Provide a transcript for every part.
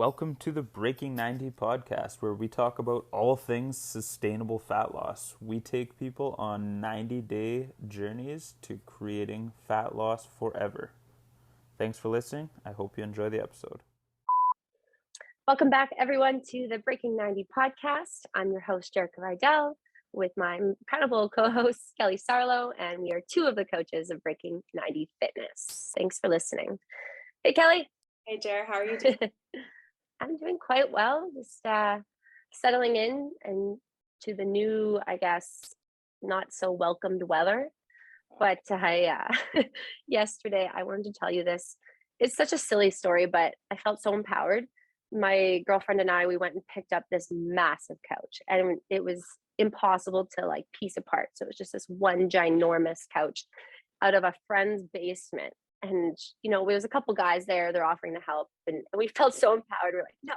Welcome to the Breaking 90 podcast, where we talk about all things sustainable fat loss. We take people on 90-day journeys to creating fat loss forever. Thanks for listening. I hope you enjoy the episode. Welcome back, everyone, to the Breaking 90 podcast. I'm your host, Jerrika Kelly, with my incredible co-host, Kelly Sarlo, and we are two of the coaches of Breaking 90 Fitness. Thanks for listening. Hey, Kelly. Hey, Jer, how are you doing? I'm doing quite well, just settling in and to the new, I guess, not so welcomed weather. But yesterday, I wanted to tell you this. It's such a silly story, but I felt so empowered. My girlfriend and I, we went and picked up this massive couch, and it was impossible to like piece apart. So it was just this one ginormous couch out of a friend's basement. And, you know, there was a couple guys there, they're offering to help. And we felt so empowered. We're like, no,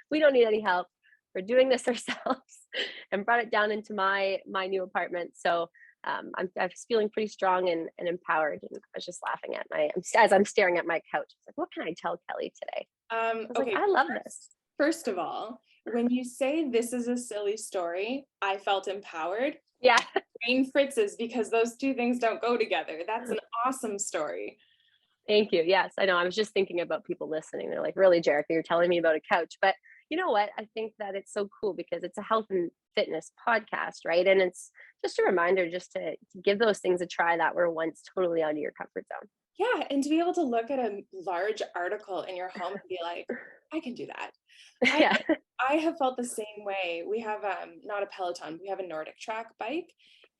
we don't need any help. We're doing this ourselves, and brought it down into my new apartment. So I was feeling pretty strong and empowered. And I was just laughing at as I'm staring at my couch. I was like, what can I tell Kelly today? Okay. I love this. First of all, when you say this is a silly story, I felt empowered. Yeah. Brain fritzes, because those two things don't go together. That's an awesome story. Thank you. Yes, I know. I was just thinking about people listening. They're like, really, Jerrika, you're telling me about a couch. But you know what? I think that it's so cool because it's a health and fitness podcast, right? And it's just a reminder just to give those things a try that were once totally out of your comfort zone. Yeah, and to be able to look at a large article in your home and be like, I can do that. Yeah. I have felt the same way. We have not a Peloton, we have a Nordic track bike,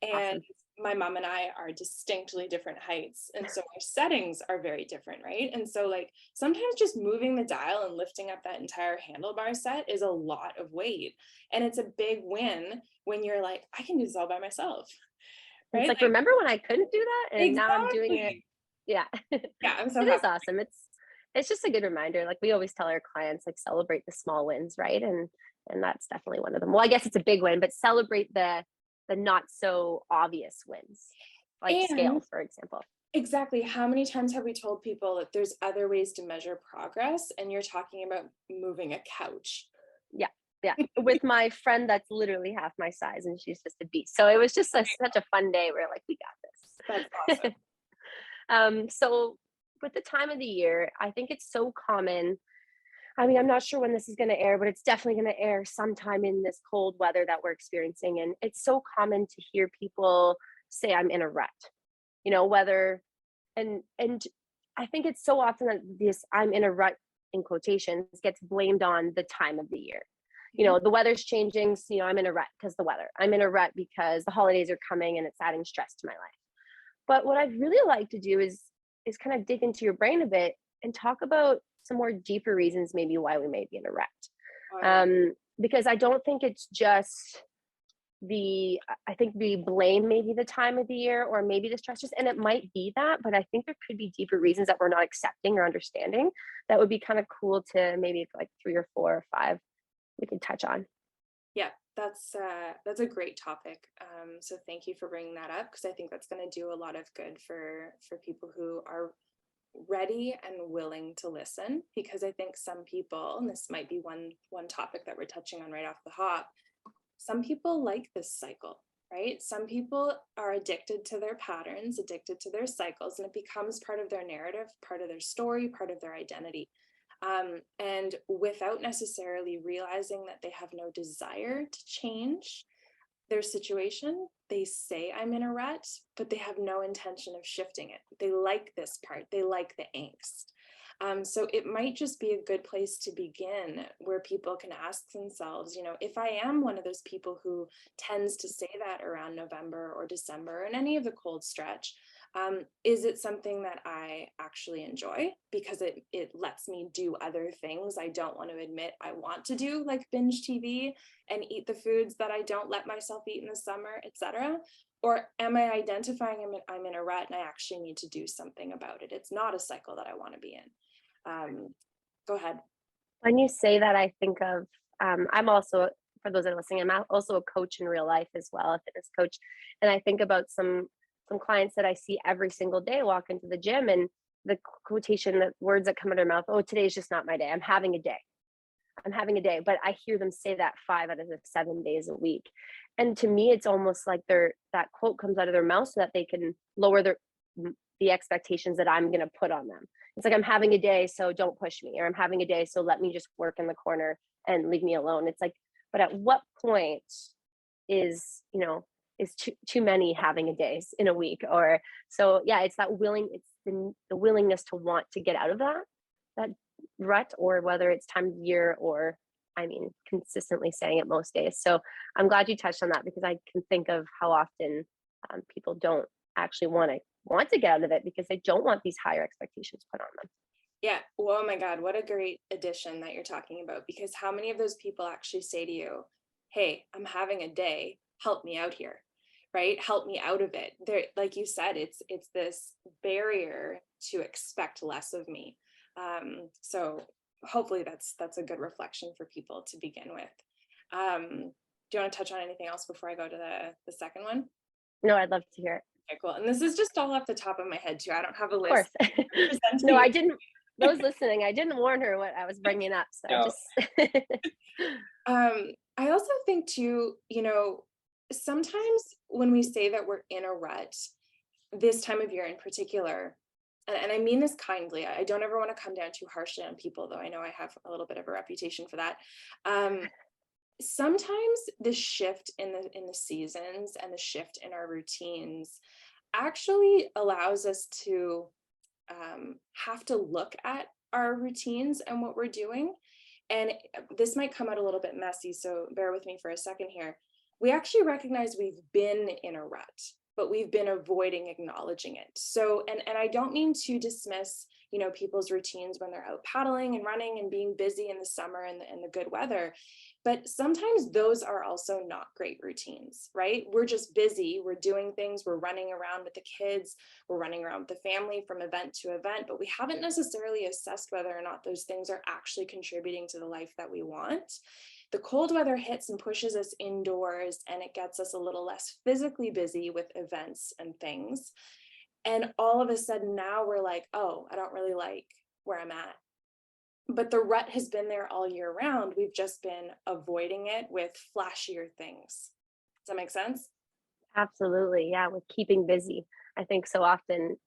and awesome. My mom and I are distinctly different heights, and so our settings are very different, right? And so like sometimes just moving the dial and lifting up that entire handlebar set is a lot of weight, and it's a big win when you're like, I can do this all by myself, right? It's like remember when I couldn't do that, and exactly. Now I'm doing it. Yeah. Yeah, I'm so it happy. is awesome. It's just a good reminder. Like we always tell our clients, like celebrate the small wins, right? And that's definitely one of them. Well, I guess it's a big win, but celebrate the not so obvious wins, like scale, for example. Exactly. How many times have we told people that there's other ways to measure progress, and you're talking about moving a couch? Yeah. With my friend that's literally half my size, and she's just a beast. So it was just such a fun day. We're like, we got this. That's awesome. So with the time of the year, I think it's so common. I mean, I'm not sure when this is going to air, but it's definitely going to air sometime in this cold weather that we're experiencing. And it's so common to hear people say, I'm in a rut, you know, and I think it's so often that this I'm in a rut in quotations gets blamed on the time of the year. You know, the weather's changing. So, you know, I'm in a rut because the weather. I'm in a rut because the holidays are coming and it's adding stress to my life. But what I'd really like to do is kind of dig into your brain a bit and talk about some more deeper reasons maybe why we may be in a rut. Because I don't think it's just I think we blame maybe the time of the year or maybe the stressors, and it might be that, but I think there could be deeper reasons that we're not accepting or understanding that would be kind of cool to maybe like 3 or 4 or 5 we could touch on. Yeah, that's a great topic. So thank you for bringing that up, because I think that's going to do a lot of good for people who are ready and willing to listen, because I think some people, and this might be one topic that we're touching on right off the hop, some people like this cycle, right? Some people are addicted to their patterns, addicted to their cycles, and it becomes part of their narrative, part of their story, part of their identity. And without necessarily realizing that they have no desire to change their situation, they say I'm in a rut, but they have no intention of shifting it. They like this part. They like the angst. So it might just be a good place to begin, where people can ask themselves, you know, if I am one of those people who tends to say that around November or December and any of the cold stretch, is it something that I actually enjoy because it lets me do other things I don't want to admit I want to do, like binge TV and eat the foods that I don't let myself eat in the summer, etc.? Or am I identifying I'm in a rut and I actually need to do something about it? It's not a cycle that I want to be in. Go ahead. When you say that, I think of, I'm also, for those that are listening, I'm also a coach in real life as well, a fitness coach. And I think about some clients that I see every single day walk into the gym, and the quotation, the words that come out of their mouth, oh, today's just not my day. I'm having a day. I'm having a day, but I hear them say that 5 out of the 7 days a week. And to me, it's almost like that quote comes out of their mouth so that they can lower the expectations that I'm going to put on them. It's like, I'm having a day, so don't push me, or I'm having a day, so let me just work in the corner and leave me alone. It's like, but at what point is, is too many having a days in a week? Or so, yeah, it's the willingness to want to get out of that rut, or whether it's time of year, or I mean, consistently saying it most days. So I'm glad you touched on that, because I can think of how often people don't actually want to get out of it because they don't want these higher expectations put on them. Yeah. Oh my God, what a great addition that you're talking about, because how many of those people actually say to you, hey, I'm having a day, help me out here, right? Help me out of it. There, like you said, it's this barrier to expect less of me. So hopefully that's a good reflection for people to begin with. Do you want to touch on anything else before I go to the second one? No, I'd love to hear it. Okay, cool. And this is just all off the top of my head too. I don't have a Of list. course. No, I didn't. Those listening, I didn't warn her what I was bringing up. So No. I just. I also think too, sometimes when we say that we're in a rut, this time of year in particular, and I mean this kindly, I don't ever want to come down too harshly on people, though I know I have a little bit of a reputation for that. Sometimes the shift in the seasons and the shift in our routines actually allows us to have to look at our routines and what we're doing. And this might come out a little bit messy, so bear with me for a second here. We actually recognize we've been in a rut, but we've been avoiding acknowledging it. So, and I don't mean to dismiss, people's routines when they're out paddling and running and being busy in the summer and the good weather. But sometimes those are also not great routines, right? We're just busy, we're doing things, we're running around with the kids, we're running around with the family from event to event, but we haven't necessarily assessed whether or not those things are actually contributing to the life that we want. The cold weather hits and pushes us indoors, and it gets us a little less physically busy with events and things. And all of a sudden now we're like, oh, I don't really like where I'm at. But the rut has been there all year round. We've just been avoiding it with flashier things. Does that make sense? Absolutely. Yeah. With keeping busy. I think so often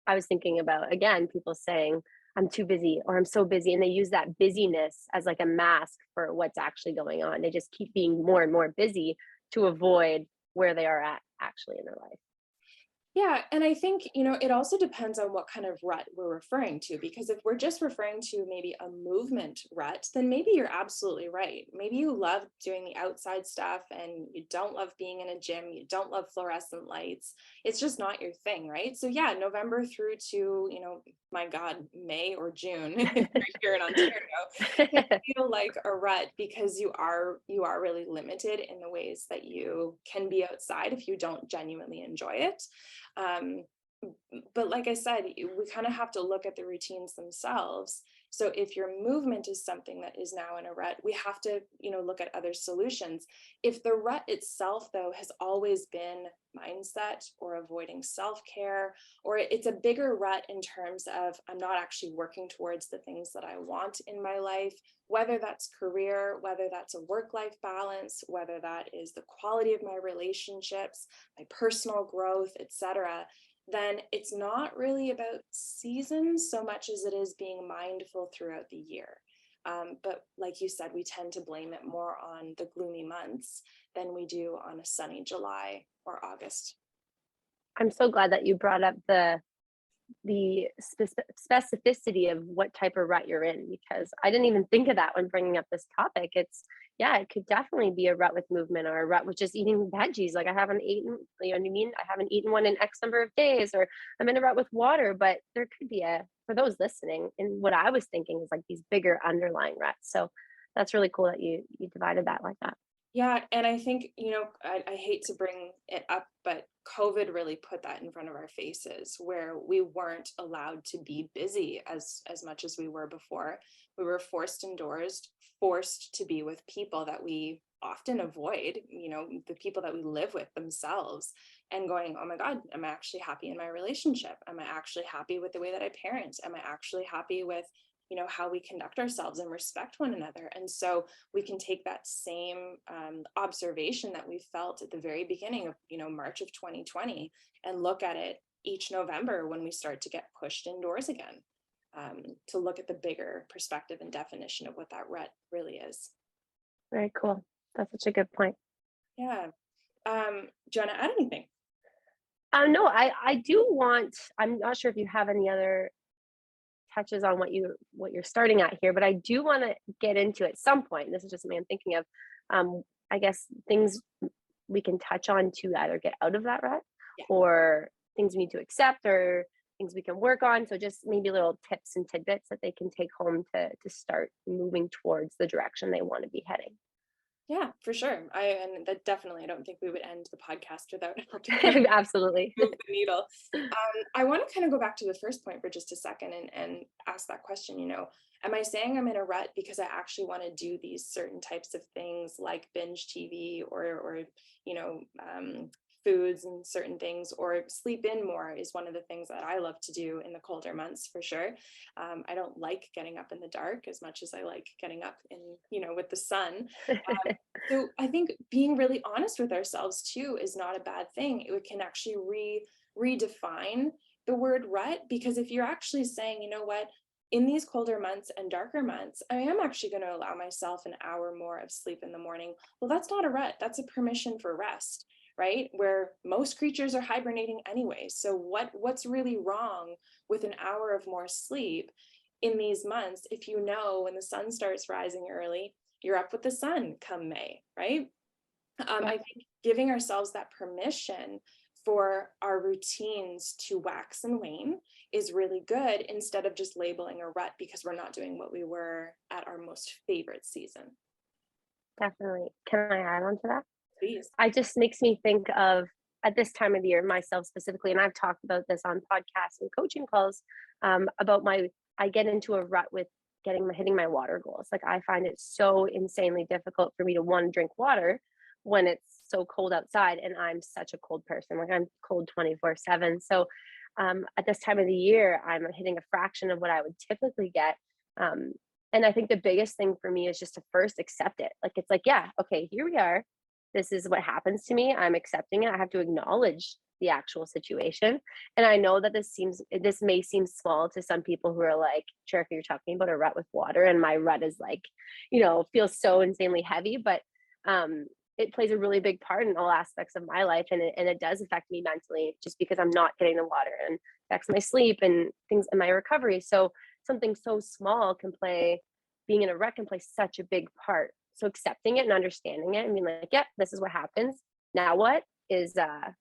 I was thinking about, again, people saying, I'm too busy, or I'm so busy. And they use that busyness as like a mask for what's actually going on. They just keep being more and more busy to avoid where they are at actually in their life. Yeah, and I think, it also depends on what kind of rut we're referring to, because if we're just referring to maybe a movement rut, then maybe you're absolutely right. Maybe you love doing the outside stuff and you don't love being in a gym, you don't love fluorescent lights. It's just not your thing, right? So yeah, November through to, my God, May or June here in Ontario, can feel like a rut because you are really limited in the ways that you can be outside if you don't genuinely enjoy it. But like I said, we kind of have to look at the routines themselves. So if your movement is something that is now in a rut, we have to, look at other solutions. If the rut itself, though, has always been mindset or avoiding self-care, or it's a bigger rut in terms of I'm not actually working towards the things that I want in my life, whether that's career, whether that's a work-life balance, whether that is the quality of my relationships, my personal growth, etc., then it's not really about seasons so much as it is being mindful throughout the year. But like you said, we tend to blame it more on the gloomy months than we do on a sunny July or August. I'm so glad that you brought up the specificity of what type of rut you're in, because I didn't even think of that when bringing up this topic. It could definitely be a rut with movement, or a rut with just eating veggies. Like I haven't eaten, I haven't eaten one in X number of days, or I'm in a rut with water. But there could be for those listening, and what I was thinking is like these bigger underlying ruts. So that's really cool that you divided that like that. Yeah, and I think, I hate to bring it up, but COVID really put that in front of our faces, where we weren't allowed to be busy as much as we were before. We were forced indoors, forced to be with people that we often avoid, the people that we live with themselves, and going, oh my God, am I actually happy in my relationship? Am I actually happy with the way that I parent? Am I actually happy with how we conduct ourselves and respect one another. And so we can take that same observation that we felt at the very beginning of, March of 2020 and look at it each November when we start to get pushed indoors again, to look at the bigger perspective and definition of what that rut really is. Very cool. That's such a good point. Yeah. Do you want to add anything? No, I do want, I'm not sure if you have any other touches on what you're starting at here, but I do want to get into at some point. This is just something I'm thinking of. I guess things we can touch on to either get out of that rut, or things we need to accept, or things we can work on. So just maybe little tips and tidbits that they can take home to start moving towards the direction they want to be heading. Yeah, for sure. And that definitely, I don't think we would end the podcast without helping Absolutely move the needle. I want to kind of go back to the first point for just a second and ask that question, am I saying I'm in a rut because I actually want to do these certain types of things like binge TV or foods and certain things, or sleep in more is one of the things that I love to do in the colder months for sure. I don't like getting up in the dark as much as I like getting up in, with the sun. So I think being really honest with ourselves too is not a bad thing. It can actually redefine the word rut, because if you're actually saying, you know what, in these colder months and darker months, I am actually going to allow myself an hour more of sleep in the morning. Well, that's not a rut. That's a permission for rest, right? Where most creatures are hibernating anyway. So what's really wrong with an hour of more sleep in these months if when the sun starts rising early, you're up with the sun come May, right? I think giving ourselves that permission for our routines to wax and wane is really good, instead of just labeling a rut because we're not doing what we were at our most favorite season. Definitely. Can I add on to that? Please. It just makes me think of, at this time of the year, myself specifically, and I've talked about this on podcasts and coaching calls, about I get into a rut with hitting my water goals. Like, I find it so insanely difficult for me to drink water when it's so cold outside, and I'm such a cold person. Like, I'm cold 24/7. So at this time of the year, I'm hitting a fraction of what I would typically get. And I think the biggest thing for me is just to first accept it. Like, it's like, yeah, okay, here we are. This is what happens to me. I'm accepting it. I have to acknowledge the actual situation. And I know that this may seem small to some people who are like, Jerrika, you're talking about a rut with water, and my rut is like, feels so insanely heavy, but it plays a really big part in all aspects of my life. And it does affect me mentally, just because I'm not getting the water, and affects my sleep and things in my recovery. So something so small being in a rut can play such a big part. So accepting it and understanding it and being like, yeah, this is what happens. Now what is a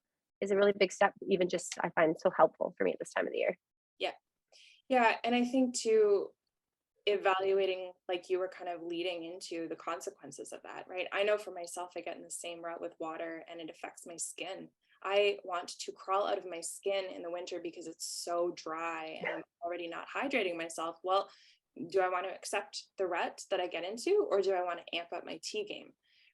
really big step, even just, I find so helpful for me at this time of the year. Yeah. Yeah. And I think too, evaluating, like you were kind of leading into the consequences of that, right? I know for myself, I get in the same rut with water and it affects my skin. I want to crawl out of my skin in the winter because it's so dry and I'm already not hydrating myself. Well, do I want to accept the rut that I get into, or do I want to amp up my tea game,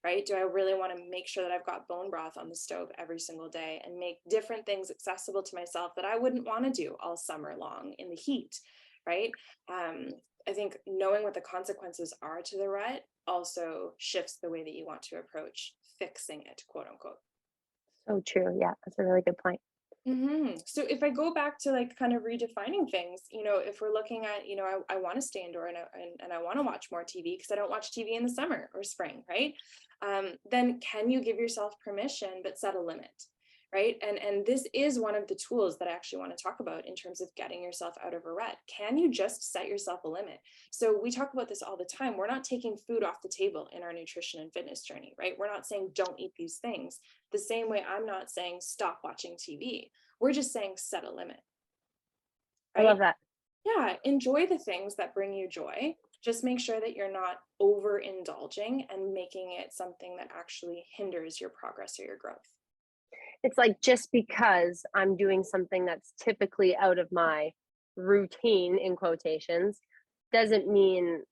right? Do I really want to make sure that I've got bone broth on the stove every single day and make different things accessible to myself that I wouldn't want to do all summer long in the heat, right? I think knowing what the consequences are to the rut also shifts the way that you want to approach fixing it, quote unquote. So true. Yeah, that's a really good point. Mm-hmm. So if I go back to like kind of redefining things, if we're looking at, I want to stay indoor and I want to watch more TV because I don't watch TV in the summer or spring, right? Then can you give yourself permission, but set a limit, right? And this is one of the tools that I actually want to talk about in terms of getting yourself out of a rut. Can you just set yourself a limit? So we talk about this all the time. We're not taking food off the table in our nutrition and fitness journey, right? We're not saying don't eat these things. The same way I'm not saying stop watching TV. We're just saying set a limit. Right? I love that. Yeah, enjoy the things that bring you joy. Just make sure that you're not overindulging and making it something that actually hinders your progress or your growth. It's like, just because I'm doing something that's typically out of my routine, in quotations, doesn't mean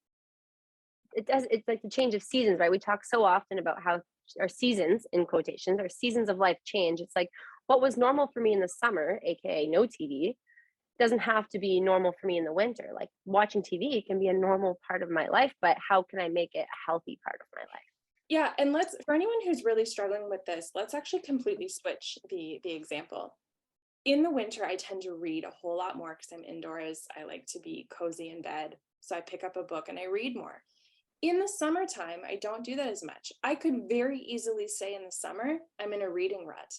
it's like the change of seasons, right? We talk so often about how our seasons, in quotations, our seasons of life change. It's like, what was normal for me in the summer, aka no TV, doesn't have to be normal for me in the winter. Like watching TV can be a normal part of my life, but how can I make it a healthy part of my life? Yeah, and for anyone who's really struggling with this, let's actually completely switch the example. In the winter, I tend to read a whole lot more because I'm indoors. I like to be cozy in bed. So I pick up a book and I read more. In the summertime, I don't do that as much. I could very easily say in the summer, I'm in a reading rut.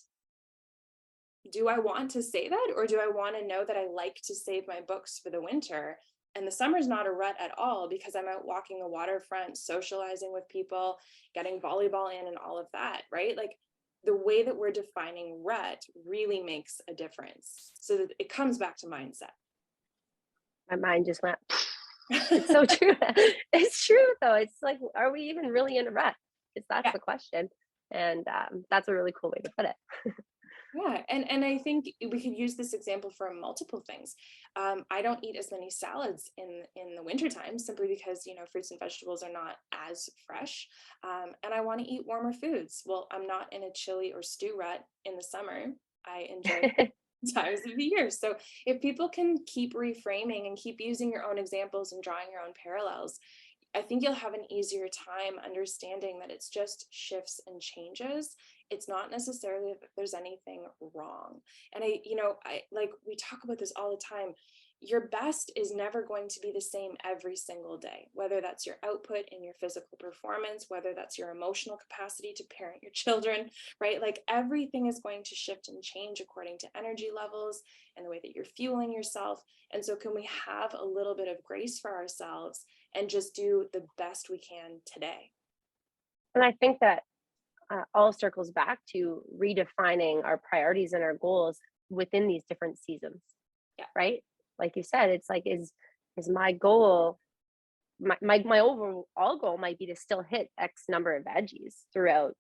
Do I want to say that, or do I want to know that I like to save my books for the winter? And the summer's not a rut at all because I'm out walking the waterfront, socializing with people, getting volleyball in and all of that, right? Like the way that we're defining rut really makes a difference. So that it comes back to mindset. My mind just went, it's so true. It's true though. It's like, are we even really in a rut? Because that's Yeah. the question. And that's a really cool way to put it. Yeah, and I think we could use this example for multiple things. I don't eat as many salads in the wintertime simply because, you know, fruits and vegetables are not as fresh. And I want to eat warmer foods. Well, I'm not in a chili or stew rut in the summer. I enjoy times of the year. So if people can keep reframing and keep using your own examples and drawing your own parallels, I think you'll have an easier time understanding that it's just shifts and changes. It's not necessarily that there's anything wrong. And I like, we talk about this all the time. Your best is never going to be the same every single day, whether that's your output in your physical performance, whether that's your emotional capacity to parent your children, right? Like everything is going to shift and change according to energy levels and the way that you're fueling yourself. And so can we have a little bit of grace for ourselves and just do the best we can today? And I think that all circles back to redefining our priorities and our goals within these different seasons. Yeah. Right? Like you said, it's like, is my goal, my overall goal might be to still hit X number of veggies throughout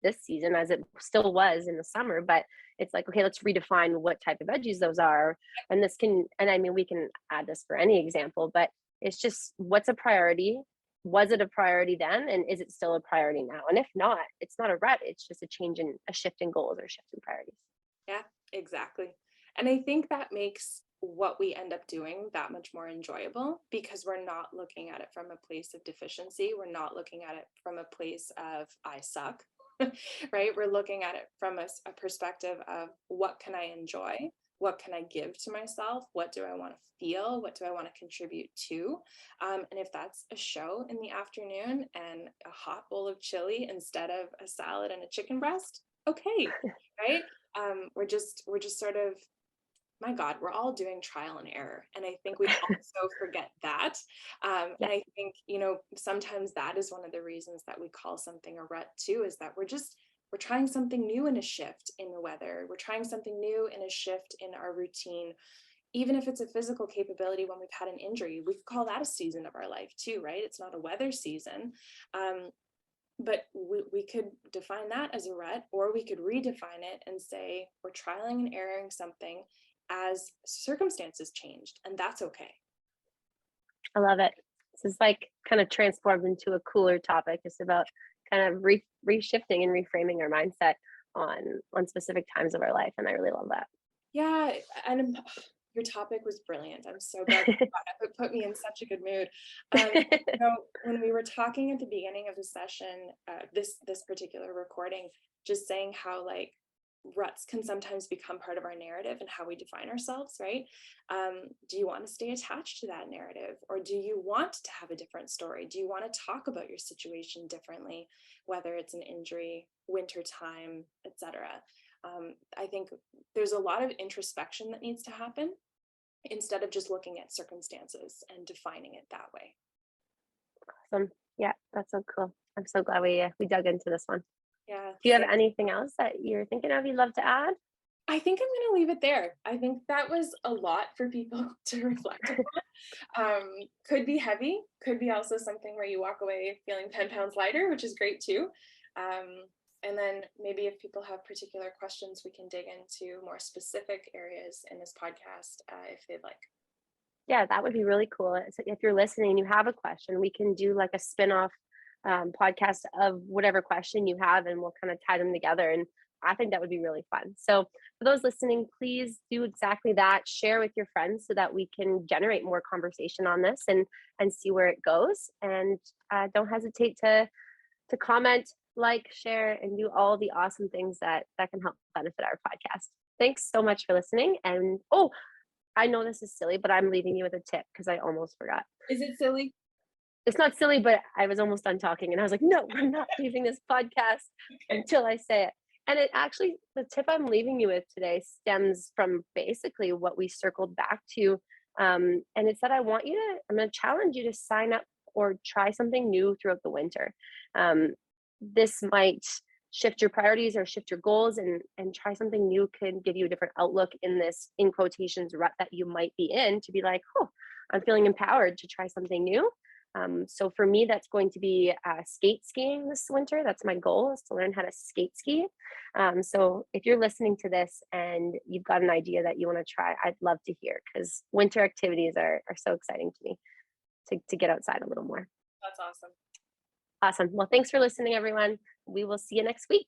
this season as it still was in the summer, but it's like, okay, let's redefine what type of veggies those are. And this can, and I mean, we can add this for any example, but it's just what's a priority. Was it a priority then? And is it still a priority now? And if not, it's not a rut. It's just a shift in goals or shift in priorities. Yeah, exactly. And I think that makes what we end up doing that much more enjoyable because we're not looking at it from a place of deficiency. We're not looking at it from a place of I suck, right? We're looking at it from a perspective of what can I enjoy? What can I give to myself? What do I want to feel? What do I want to contribute to? And if that's a show in the afternoon and a hot bowl of chili instead of a salad and a chicken breast, okay, right? We're just sort of, my God, we're all doing trial and error. And I think we also forget that. And I think, you know, sometimes that is one of the reasons that we call something a rut too, is that we're trying something new in a shift in the weather. We're trying something new in a shift in our routine. Even if it's a physical capability when we've had an injury, we could call that a season of our life too, right? It's not a weather season. But we could define that as a rut, or we could redefine it and say we're trialing and erroring something as circumstances changed, and that's okay. I love it. This is like kind of transformed into a cooler topic, just about kind of reshifting and reframing our mindset on specific times of our life. And I really love that. Yeah, and your topic was brilliant. I'm so glad you brought it up. It put me in such a good mood. You know, when we were talking at the beginning of the session, this particular recording, just saying how like ruts can sometimes become part of our narrative and how we define ourselves, right? Do you want to stay attached to that narrative, or do you want to have a different story? Do you want to talk about your situation differently, whether it's an injury, wintertime, etc.? I think there's a lot of introspection that needs to happen instead of just looking at circumstances and defining it that way. Awesome. Yeah, that's so cool. I'm so glad we dug into this one. Yeah. Do you have anything else that you're thinking of you'd love to add? I think I'm going to leave it there. I think that was a lot for people to reflect upon. Could be heavy, could be also something where you walk away feeling 10 pounds lighter, which is great too. And then maybe if people have particular questions, we can dig into more specific areas in this podcast if they'd like. Yeah, that would be really cool. So if you're listening and you have a question, we can do like a spin-off podcast of whatever question you have, and we'll kind of tie them together and I think that would be really fun. So for those listening, please do exactly that. Share with your friends so that we can generate more conversation on this and see where it goes. And don't hesitate to comment, like, share, and do all the awesome things that can help benefit our podcast. Thanks so much for listening. And I know this is silly, but I'm leaving you with a tip because I almost forgot. Is it silly? It's not silly, but I was almost done talking and I was like, no, I'm not leaving this podcast until I say it. And it actually, the tip I'm leaving you with today stems from basically what we circled back to. And it's that I'm going to challenge you to sign up or try something new throughout the winter. This might shift your priorities or shift your goals, and try something new can give you a different outlook in this, in quotations, rut that you might be in, to be like, oh, I'm feeling empowered to try something new. So for me, that's going to be skate skiing this winter. That's my goal, is to learn how to skate ski. So if you're listening to this and you've got an idea that you want to try, I'd love to hear, because winter activities are so exciting to me, to get outside a little more. That's awesome. Awesome. Well, thanks for listening, everyone. We will see you next week.